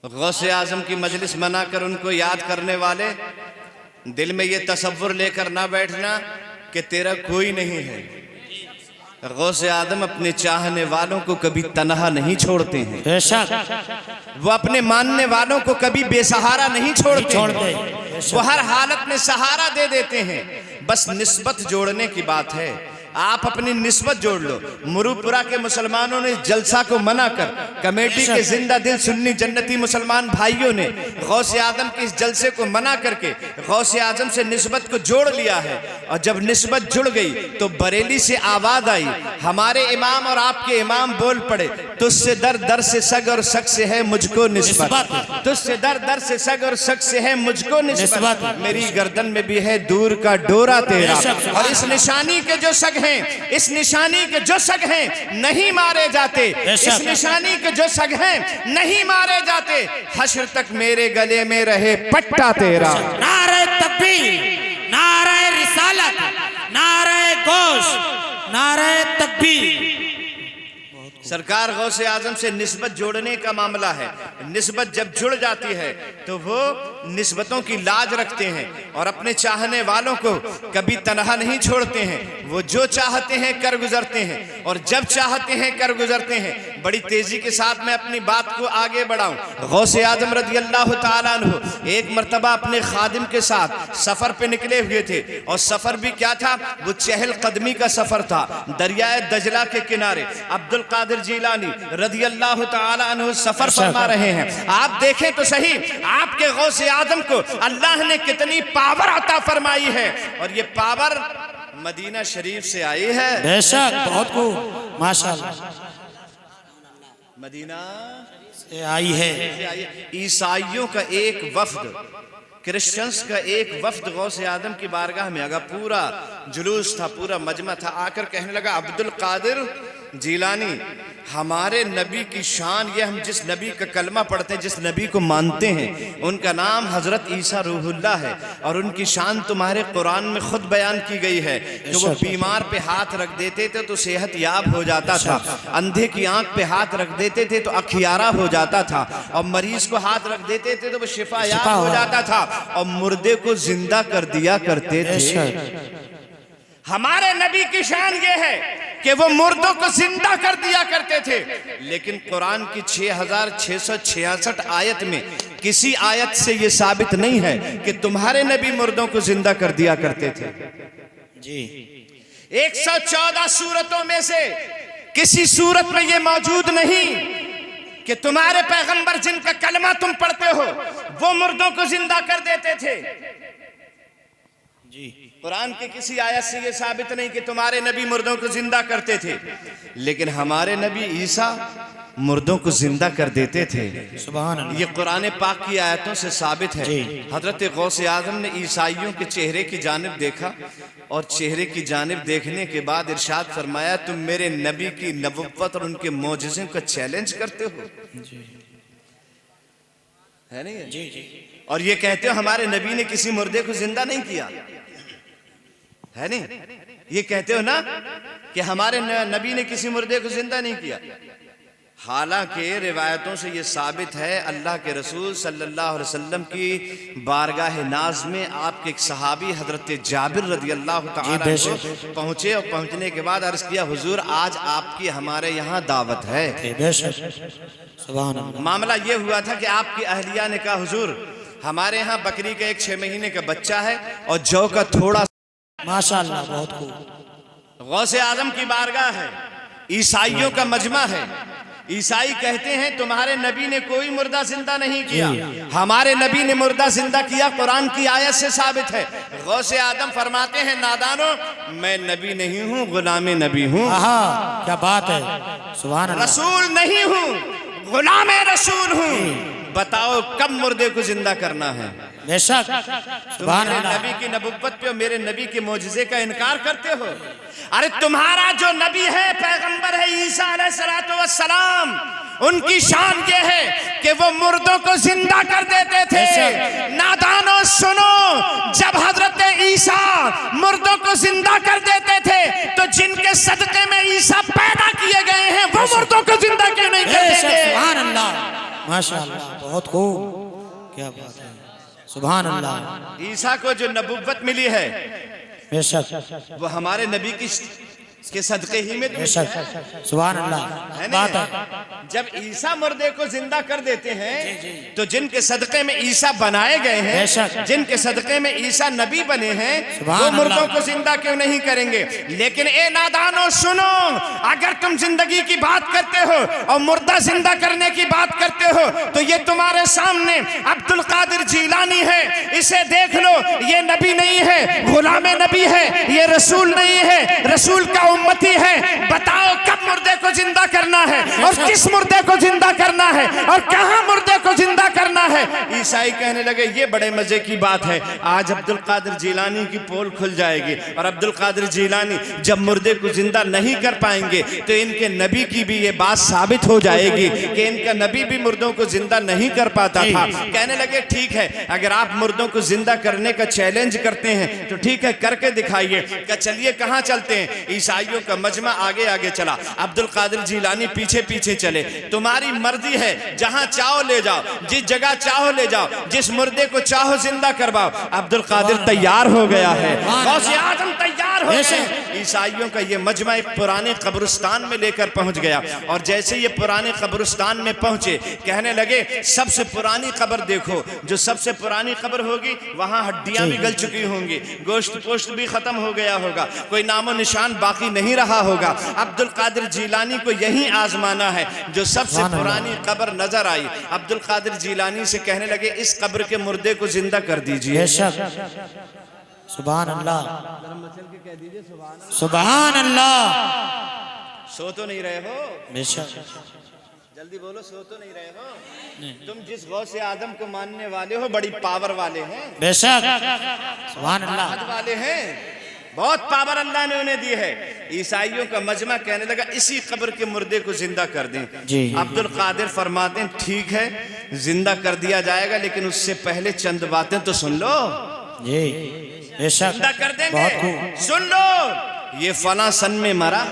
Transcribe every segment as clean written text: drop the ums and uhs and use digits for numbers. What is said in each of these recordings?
गौसे आजम की मजलिस मनाकर उनको याद करने वाले दिल में ये तसव्वुर लेकर ना बैठना कि तेरा कोई नहीं है। गौसे आजम अपने चाहने वालों को कभी तन्हा नहीं छोड़ते हैं, वो अपने मानने वालों को कभी बेसहारा नहीं छोड़ते हैं। वो हर हालत में सहारा दे देते हैं। बस निस्बत जोड़ने की बात है, आप अपनी निस्बत जोड़ लो। मुरुपुरा के मुसलमानों ने जलसा को मना कर, कमेटी के जिंदा दिल सुन्नी जन्नती मुसलमान भाइयों ने गौसे आजम के इस जलसे को मना करके गौसे आजम से निस्बत को जोड़ लिया है। और जब निस्बत जुड़ गई तो बरेली से आवाज आई, हमारे इमाम और आपके इमाम बोल पड़े, तुझसे दर दर से सग और सग से है मुझको निस्बत, तुझसे दर दर से सग और सग से है मुझको निस्बत, मेरी गर्दन में भी है दूर का डोरा तेरा। और इस निशानी के जो सग हैं, इस निशानी के जो सग हैं नहीं मारे जाते, इस निशानी के जो सग हैं नहीं मारे जाते, हश्र तक मेरे गले में रहे पट्टा तेरा। नारे तकबीर, नारे रिसालत, नारे गोश, नारे तकबीर। सरकार गौसे आजम से निस्बत जोड़ने का मामला है। निस्बत जब जुड़ जाती है तो वो निस्बतों की लाज रखते हैं और अपने चाहने वालों को कभी तन्हा नहीं छोड़ते हैं। वो जो चाहते हैं कर गुजरते हैं और जब चाहते हैं कर गुजरते हैं। बड़ी तेजी के साथ मैं अपनी बात को आगे बढ़ाऊं। गौसे आजम रज़ी अल्लाह ताला अन्हु एक मर्तबा अपने खादिम के साथ सफर पे निकले हुए थे और सफर भी क्या था, वो चहल कदमी का सफर था। दरियाए दजला के किनारे अब्दुल कादिर जीलानी रज़ी अल्लाह ताला अन्हु सफर फरमा रहे हैं। आप देखें तो सही, आपके गौसे आजम को अल्लाह ने कितनी पावर अता फरमाई है और ये पावर मदीना शरीफ से आई है। बेशक, बहुत खूब, माशाअल्लाह, मदीना से आई है। ईसाइयों का एक वफ्द, क्रिश्चियंस का एक वफ्द गौसे आदम की बारगाह में आगा, पूरा जुलूस था, पूरा मजमा था। आकर कहने लगा, अब्दुल कादिर जीलानी, हमारे नबी की शान ये, हम जिस नबी का कलमा पढ़ते हैं, जिस नबी को मानते हैं, उनका नाम हजरत ईसा रूहुल्लाह है और उनकी शान तुम्हारे कुरान में खुद बयान की गई है कि वो बीमार पे हाथ रख देते थे तो सेहत याब हो जाता था, अंधे की आंख पे हाथ रख देते थे तो अखियारा हो जाता था, और मरीज को हाथ रख देते थे तो वो शिफा याब हो जाता था, और मुर्दे को जिंदा कर दिया करते थे। हमारे नबी की शान ये है कि वो मुर्दों को जिंदा कर दिया करते थे। लेकिन कुरान की 6666 आयत में किसी आयत से ये साबित नहीं है कि तुम्हारे नबी मुर्दों को जिंदा कर दिया करते थे। जी, 114 सूरतों में से किसी सूरत में ये मौजूद नहीं कि तुम्हारे पैगंबर जिनका कलमा तुम पढ़ते हो वो मुर्दों को जिंदा कर देते थे। जी, कुरान की किसी आयत से ये साबित नहीं कि तुम्हारे नबी मुर्दों को जिंदा करते थे, लेकिन हमारे नबी ईसा मुर्दों को जिंदा कर देते थे। सुभान अल्लाह। ये कुरान पाक की आयतों से साबित है। हजरत गौसे आजम ने ईसाइयों के चेहरे की जानिब देखा और चेहरे की जानिब देखने के बाद इरशाद फरमाया, तुम मेरे नबी की नबुव्वत और उनके मौजज़े का चैलेंज करते हो, है नहीं? जी जी। और ये कहते हो हमारे नबी ने किसी मुर्दे को जिंदा नहीं किया, है नहीं? ये कहते हो ना कि हमारे नबी ने किसी मुर्दे को जिंदा नहीं किया। हालांकि रिवायतों से ये साबित है, अल्लाह के रसूल सल्लल्लाहु अलैहि वसल्लम की बारगाह नाज में आपके एक सहाबी हजरत जाबिर रज़ी अल्लाह ताला अन्हु पहुंचे और पहुंचने के बाद अर्ज किया, हुजूर आज आपकी हमारे यहाँ दावत है। सुभान अल्लाह। मामला ये हुआ था कि आपकी अहलिया ने कहा, हुजूर हमारे यहाँ बकरी का एक 6 महीने का बच्चा है और जौ का थोड़ा। माशाअल्लाह, बहुत खूब। गौसे आजम की बारगाह है, ईसाइयों का मजमा है। ईसाई कहते हैं तुम्हारे नबी ने कोई मुर्दा जिंदा नहीं किया, हमारे नबी ने मुर्दा जिंदा किया, कुरान की आयत से साबित है। गौसे आदम फरमाते हैं, नादानो मैं नबी नहीं हूँ, गुलाम नबी हूँ। क्या बात है, सुभान अल्लाह। रसूल नहीं हूँ, गुलाम रसूल हूँ। बताओ कब मुर्दे को जिंदा करना है? बेशक, सुभान मेरे अल्लाह। नबी की नबुव्वत पे और मेरे नबी के मौजज़े का इनकार करते हो। अरे तुम्हारा जो नबी है, पैगंबर है ईसा अलैहिस्सलातु वस्सलाम, उनकी शान ये है कि वो मुर्दों को जिंदा कर देते थे। नादानो सुनो, जब हजरत ईसा मुर्दों को जिंदा कर देते थे तो जिनके सदके में ईसा पैदा किए गए हैं वो मुर्दों को जिंदा क्यों नहीं करते थे? सुभान अल्लाह। माशाअल्लाह बहुत खूब, क्या बात है, सुभान अल्लाह। ईसा को जो नबुव्वत मिली है बेशक वो हमारे नबी के सदक़े ही में बेशक, सुभान अल्लाह है बात ना। है। जब ईसा मुर्दे को जिंदा कर देते हैं तो जिनके सदक़े में ईसा बनाए गए हैं, बेशक। जिनके सदक़े में ईसा नबी बने हैं, सुभान वो मुर्दों अल्लाह। को जिंदा क्यों नहीं करेंगे। लेकिन ए नादानो सुनो, अगर तुम जिंदगी की बात करते हो और मुर्दा जिंदा करने की बात करते हो तो ये तुम्हारे सामने अब्दुल कादिर जीलानी है, इसे देख लो, ये नबी नहीं है, गुलाम नबी है, ये रसूल नहीं है, रसूल का उम्मती है। बताओ कब मुर्दे को जिंदा करना है और किस मुर्दे को जिंदा करना है और कहां मुर्दे को जिंदा करना है। ईसाई कहने लगे ये बड़े मजे की बात है, आज अब्दुल कादिर जीलानी की पोल खुल जाएगी और अब्दुल कादिर जीलानी जब मुर्दे को जिंदा नहीं कर पाएंगे तो इनके नबी की भी ये बात साबित हो जाएगी कि इनका नबी भी मुर्दों को जिंदा नहीं कर पाता था। कहने लगे ठीक है, अगर आप मुर्दों को जिंदा करने का चैलेंज करते हैं तो ठीक है, करके दिखाइए। क्या चलिए कहां चलते हैं। ईसाइयों का मजमा आगे आगे चला, अब्दुल कादिर जीलानी पीछे पीछे चले। तुम्हारी मर्जी है, जहां चाहो ले जाओ, जिस जगह चाहो ले जाओ, जिस मुर्दे को चाहो जिंदा करवाओ। अब्दुल कादिर तैयार हो गया है, गौसे आजम तैयार हो गए। ईसाइयों का ये मजमा एक पुराने कब्रिस्तान में लेकर पहुंच गया और जैसे ये पुराने कब्रिस्तान में पहुंचे कहने लगे सबसे पुरानी कब्र देखो, जो सबसे पुरानी कब्र होगी वहां हड्डियां भी गल चुकी होंगी, गोश्त पोश्त भी खत्म हो गया होगा, कोई नामो निशान बाकी नहीं रहा होगा। अब्दुल कादिर जीलानी को यही आजमाना है, जो सबसे पुरानी कब्र नजर आई। अब्दुल कादिर जीलानी से कहने लगे इस कब्र के मुर्दे को जिंदा कर दीजिए। सुभान अल्लाह, सुभान अल्लाह। सो तो नहीं रहे हो? बेशक, जल्दी बोलो, सो तो नहीं रहे हो? तुम जिस गौसे आदम को मानने वाले हो बड़ी पावर वाले हैं, बेशक, सुभान अल्लाह वाले हैं, बहुत पावर अल्लाह ने उन्हें दी है। ईसाइयों का मजमा कहने लगा इसी कब्र के मुर्दे को जिंदा कर दें। जी। अब्दुल कादिर फरमाते हैं ठीक है, जिंदा कर दिया जाएगा, लेकिन उससे पहले चंद बातें तो सुन लो। जी बेशक, जिंदा कर देंगे, बहुत खूब। सुन लो, ये फला सन में मरा,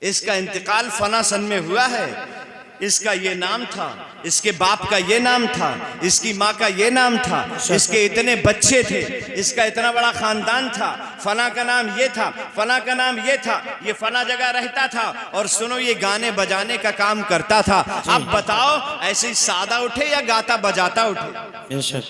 इसका इंतकाल फला सन में हुआ है, इसका ये नाम था, इसके बाप का ये नाम था, इसकी माँ का ये नाम था, इसके इतने बच्चे थे, इसका इतना बड़ा खानदान था, फला का नाम ये था, फला का नाम ये था, ये फला जगह रहता था और सुनो ये गाने बजाने का काम करता था। अब बताओ ऐसे ही सादा उठे या गाता बजाता उठे? बेशक,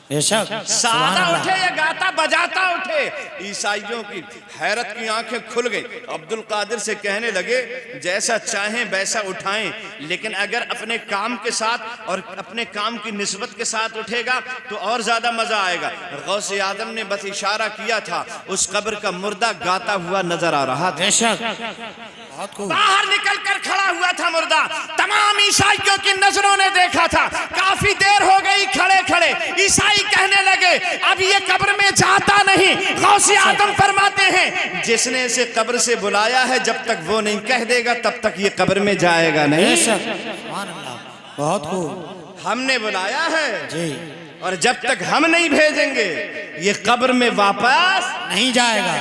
बेशक, सादा उठे या गाता बजाता उठे? ईसाइयों की हैरत की आंखें खुल गई। अब्दुल कादिर से कहने लगे जैसा चाहें वैसा उठाएं, लेकिन अगर अपने काम के साथ और अपने काम की निस्बत के साथ उठेगा तो और ज्यादा मजा आएगा। गौसे आदम ने बस इशारा किया था, उस कब्र का मुर्दा गाता हुआ नजर आ रहा था। बेशक, बाहर निकल कर खड़ा हुआ था मुर्दा। तमाम ईसाइयों की नजरों ने देखा था। काफी देर हो गई खड़े खड़े। ईसाई कहने लगे अब ये कब्र में जाता नहीं। गौसे आदम फरमाते हैं जिसने इसे कब्र से बुलाया है जब तक वो नहीं कह देगा तब तक ये कब्र में जाएगा नहीं। बेशक, सुभान अल्लाह, बहुत खूब। हमने बुलाया है जी, और जब तक हम नहीं भेजेंगे ये कब्र में वापस नहीं जाएगा,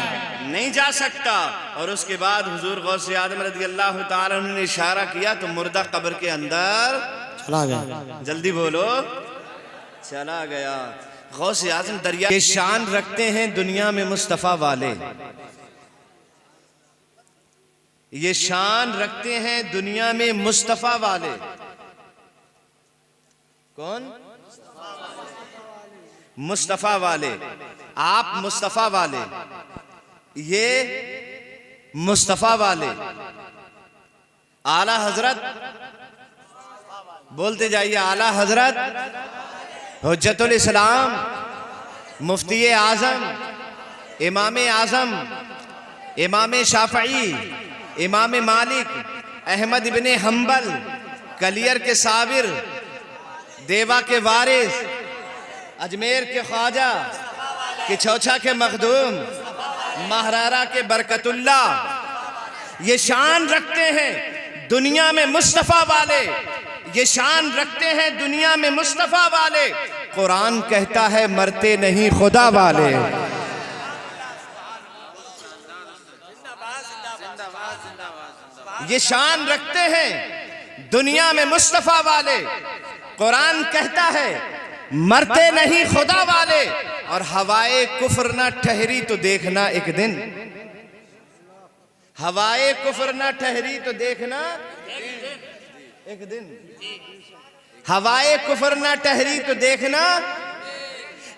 नहीं जा सकता। और उसके बाद हुजूर गौसे आदम रज़ी अल्लाह ताला अन्हु ने इशारा किया तो मुर्दा कब्र के अंदर चला गया। जल्दी बोलो, चला गया। गौसे आजम दरिया के शान रखते हैं दुनिया में मुस्तफ़ा वाले, ये शान रखते हैं दुनिया में मुस्तफ़ा वाले। कौन? मुस्तफ़ा वाले। आप मुस्तफ़ा वाले, ये मुस्तफ़ा वाले। आला हजरत बोलते जाइए, आला हजरत हुज्जतुल इस्लाम मुफ्ती आज़म इमाम आज़म इमाम शाफ़ई इमाम मालिक अहमद इब्ने हम्बल कलियर के साबिर देवा के वारिस अजमेर के ख्वाजा किछौछा के मखदूम महरारा के बरकतुल्ला, ये शान रखते हैं दुनिया में मुस्तफ़ा वाले, ये शान रखते हैं दुनिया में मुस्तफ़ा वाले। कुरान कहता है मरते नहीं खुदा वाले। ये शान रखते हैं दुनिया में मुस्तफा वाले। कुरान कहता है मरते नहीं खुदा वाले, और हवाए कुफ्र ना ठहरी तो देखना एक दिन, हवाए कुफ्र ना ठहरी तो देखना एक दिन, हवाए कुफ्र ना ठहरी तो देखना।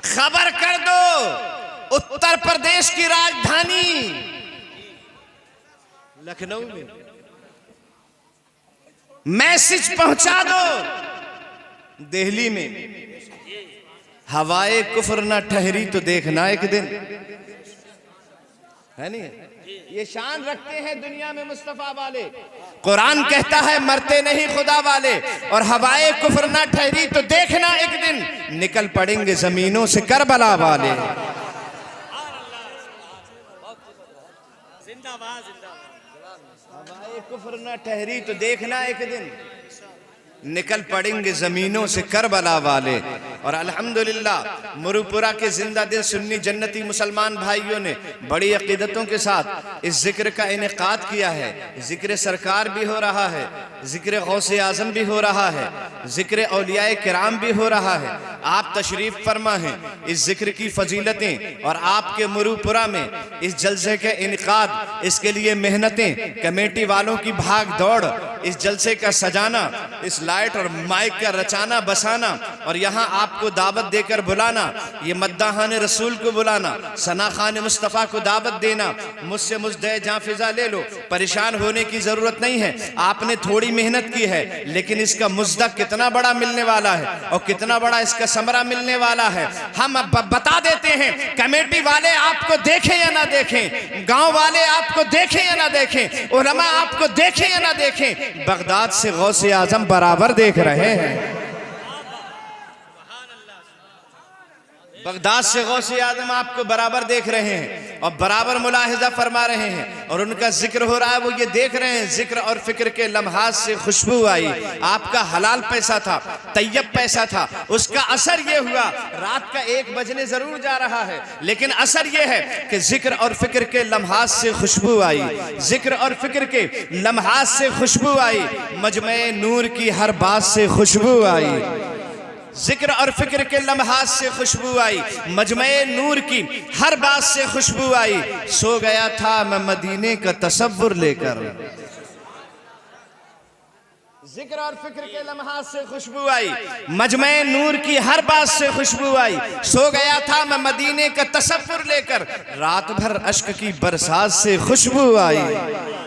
खबर कर दो उत्तर प्रदेश की राजधानी लखनऊ में, मैसेज पहुंचा दो दिल्ली में, हवाए कुफ्र ना ठहरी तो देखना एक दिन, है नहीं? ये शान रखते हैं दुनिया में मुस्तफा वाले। कुरान कहता है मरते नहीं खुदा वाले, और हवाए कुफ्र ना ठहरी तो देखना एक दिन निकल पड़ेंगे जमीनों से करबला वाले। हवाए कुफ्र ना ठहरी तो देखना एक दिन निकल पड़ेंगे जमीनों से करबला वाले। और अल्हम्दुलिल्लाह मुरुपुरा के जिंदा दिल सुन्नी जन्नती मुसलमान भाइयों ने बड़ी अकीदतों के साथ इस जिक्र का इनेकाद किया है। जिक्र सरकार भी हो रहा है, जिक्र गौसे आजम भी हो रहा है, जिक्र औलियाए किराम भी हो रहा है। आप तशरीफ फरमा हैं, इस जिक्र की फजीलतें और आपके मुरुपुरा में इस जलसे के इनेकाद, इसके लिए मेहनतें, कमेटी वालों की भाग दौड़, इस जलसे का सजाना, इस लाइट और माइक का रचाना बसाना, और यहाँ आपको दावत देकर बुलाना, ये मद्दाहान रसूल को बुलाना, सना खान मुस्तफ़ा को दावत देना। मुझसे मुझदे जहाँ फिजा ले लो, परेशान होने की जरूरत नहीं है। आपने थोड़ी मेहनत की है, लेकिन इसका मुजदा कितना बड़ा मिलने वाला है और कितना बड़ा इसका समरा मिलने वाला है हम अब बता देते हैं। कमेटी वाले आपको देखें या ना देखें, गांव वाले आपको देखें या ना देखें, उलमा आपको देखें या ना देखें, बगदाद से गौसे आजम बराबर देख रहे हैं। बगदाद से गौसे आजम आपको बराबर देख रहे हैं और बराबर मुलाहिजा फरमा रहे हैं, और उनका जिक्र हो रहा है, वो ये देख रहे हैं जिक्र और फिक्र के लम्हात से खुशबू आई। आपका हलाल पैसा था, तैयब पैसा था, उसका असर ये हुआ, रात का 1 बजने जरूर जा रहा है, लेकिन असर ये है कि जिक्र और फिक्र के लम्हात से खुशबू आई, जिक्र और फिक्र के लम्हात से खुशबू आई, मजमे नूर की हर बात से खुशबू आई, जिक्र और फिक्र के लम्हात से खुशबू आई, मजमे नूर की हर बात से खुशबू आई। सो गया था मैं मदीने का तसव्वुर लेकर, जिक्र और फिक्र के लम्हात से खुशबू आई, मजमे नूर की हर बात से खुशबू आई। सो गया था मैं मदीने का तसव्वुर लेकर, रात भर अश्क की बरसात से खुशबू आई।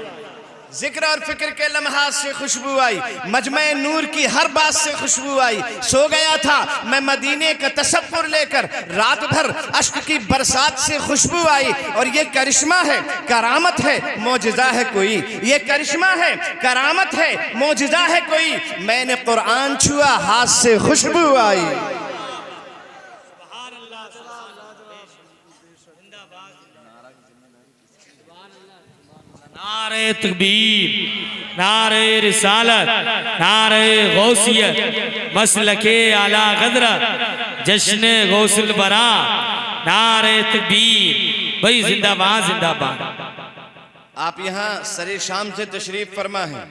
जिक्र और फिक्र के लम्हात से खुशबू आई, मजमे नूर की हर बात से खुशबू आई। सो गया था मैं मदीने का तसव्वुर लेकर, रात भर अश्क की बरसात से खुशबू आई। और ये करिश्मा है, करामत है, मौजिज़ा है कोई, ये करिश्मा है, करामत है, मौजिज़ा है कोई। मैंने कुरान छुआ, हाथ से खुशबू आई। नारे तकबीर, नारे रिसालत, नारे गौसियत, मसलके आला गदरा, जश्न गौसल बरा, नारे तकबीर। भाई जिंदाबाद जिंदाबाद। आप यहाँ सरे शाम से तशरीफ फरमा हैं,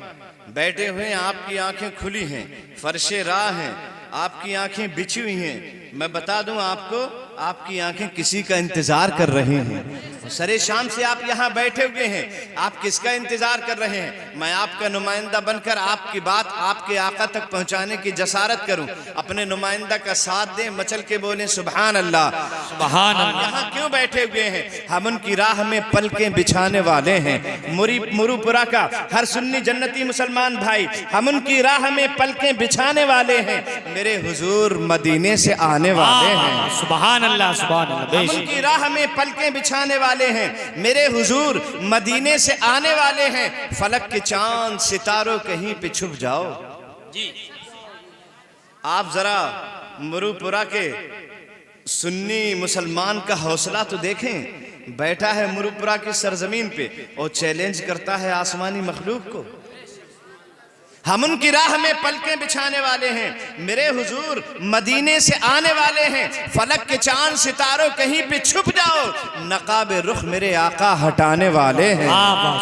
बैठे हुए हैं, आपकी आंखें खुली हैं, फर्शे राह हैं, आपकी आंखें बिछी हुई हैं। मैं बता दूं आपको, आपकी आंखें किसी का इंतजार कर रही हैं। सरे शाम से आप यहाँ बैठे हुए हैं, आप किसका इंतजार कर रहे हैं? मैं आपका नुमाइंदा बनकर आपकी बात आपके आका तक पहुँचाने की जसारत करूँ। अपने नुमाइंदा का साथ दें, मचल के बोलें सुभान अल्लाह, सुभान अल्लाह। यहाँ क्यों बैठे हुए हैं? हम उनकी राह में पलकें बिछाने वाले हैं। मुरुपुरा का हर सुन्नी जन्नती मुसलमान भाई, हम उनकी राह में पलकें बिछाने वाले हैं। मेरे हुजूर मदीने से आने वाले हैं। सुभान अल्लाह, सुभान अल्लाह। हम उनकी राह में पलकें बिछाने वाले हैं। मेरे हुजूर मदीने से आने वाले हैं। फलक के चांद सितारों कहीं पे छुप जाओ जी। आप जरा मुरुपुरा के सुन्नी मुसलमान का हौसला तो देखें। बैठा है मुरुपुरा की सरजमीन पे और चैलेंज करता है आसमानी मखलूक को। हम उनकी राह में पलकें बिछाने वाले हैं। मेरे हुजूर मदीने से आने वाले हैं। फलक के चांद सितारों कहीं पे छुप जाओ, नकाब रुख मेरे आका हटाने वाले हैं।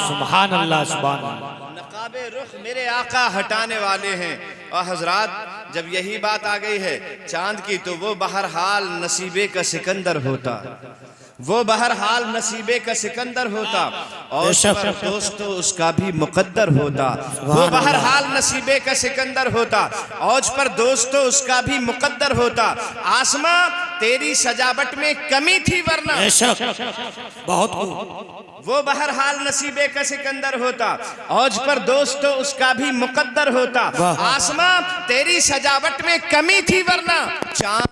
सुभान अल्लाह, सुभान अल्लाह। आबे रुख मेरे आका हटाने वाले हैं। और हजरात जब यही बात आ गई है चांद की, तो वो बहरहाल नसीबे का सिकंदर होता, वो बहरहाल नसीबे का सिकंदर होता, और दोस्तों उसका भी मुकद्दर होता। वो बहरहाल नसीबे का सिकंदर होता, औज पर दोस्तों उसका भी मुकद्दर होता। आसमां तेरी सजावट में कमी थी वरना, बहुत वो बहरहाल नसीबे का सिकंदर होता, औज पर दोस्तों उसका भी मुकद्दर होता। आसमां तेरी सजावट में कमी थी वरना चांद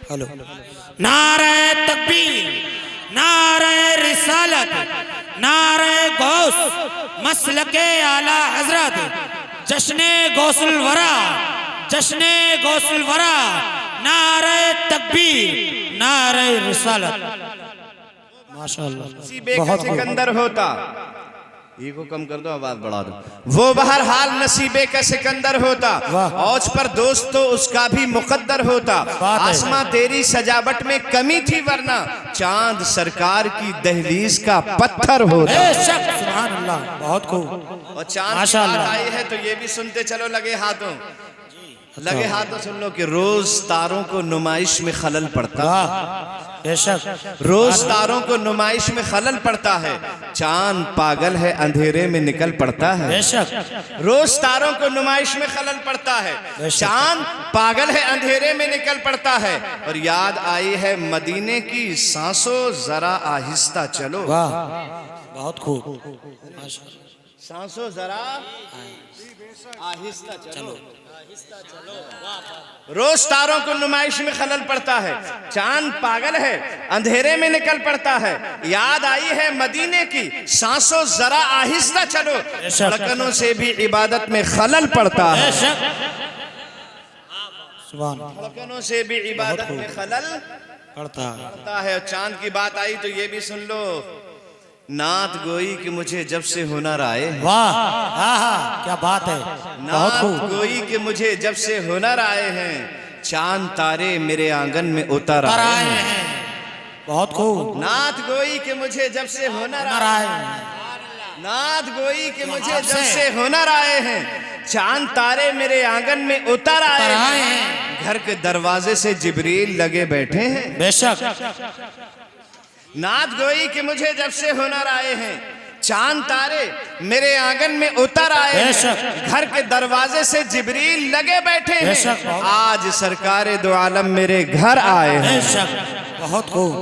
हेलो। नारे तकबीर, नारे रिसालत, नारे गौस मसलके आला हजरत, जश्ने गौसुल वरा, जश्ने गौसुल वरा, नारे तकबीर, नारे रिसालत। माशाअल्लाह। नसीबे का सिकंदर होता, ईगो कम कर दो, आवाज बढ़ा दो। वो बहरहाल नसीबे का सिकंदर होता, औज पर दोस्तों उसका भी मुकद्दर होता। आसमां तेरी सजावट में कमी थी वरना चांद सरकार की दहलीज का पत्थर होता। सुभान अल्लाह, बहुत खूब। और चांद की बात आई है तो ये भी सुनते चलो लगे हाथों, लगे हाथों सुन लो कि रोज तारों को नुमाइश में खलल पड़ता है, रोज तारों को नुमाइश में खलल पड़ता है। चांद पागल है अंधेरे में निकल पड़ता है, रोज तारों को नुमाइश में खलल पड़ता है। चांद पागल है अंधेरे में निकल पड़ता है। और याद आई है मदीने की सांसों जरा आहिस्ता चलो, बहुत खूब। सांसों जरा आहिस्ता चलो, रोज तारों को नुमाइश में खलल पड़ता है। चांद पागल है अंधेरे में निकल पड़ता है। याद आई है मदीने की सांसों जरा आहिस्ता चलो, धड़कनों से भी इबादत में खलल पड़ता है, धड़कनों से भी इबादत में खलल पड़ता है। चांद की बात आई तो ये भी सुन लो, नात गोई कि मुझे जब से हुनर आए, वाह क्या बात है, नात गोई कि मुझे जब से हुनर आए हैं, चांद तारे मेरे आंगन में उतर आए हैं। बहुत खूब। नात गोई कि मुझे जब से हुनर आए, नात गोई कि मुझे जब से हुनर आए हैं, चांद तारे मेरे आंगन में उतर आए हैं। घर के दरवाजे से जिब्रील लगे बैठे हैं, बेशक। नात गोई कि मुझे जब से हुनर आए हैं, चांद तारे मेरे आंगन में उतर आए हैं। घर के दरवाजे से जिब्रील लगे बैठे हैं, आज सरकारे दो आलम मेरे घर आए हैं। बहुत खूब।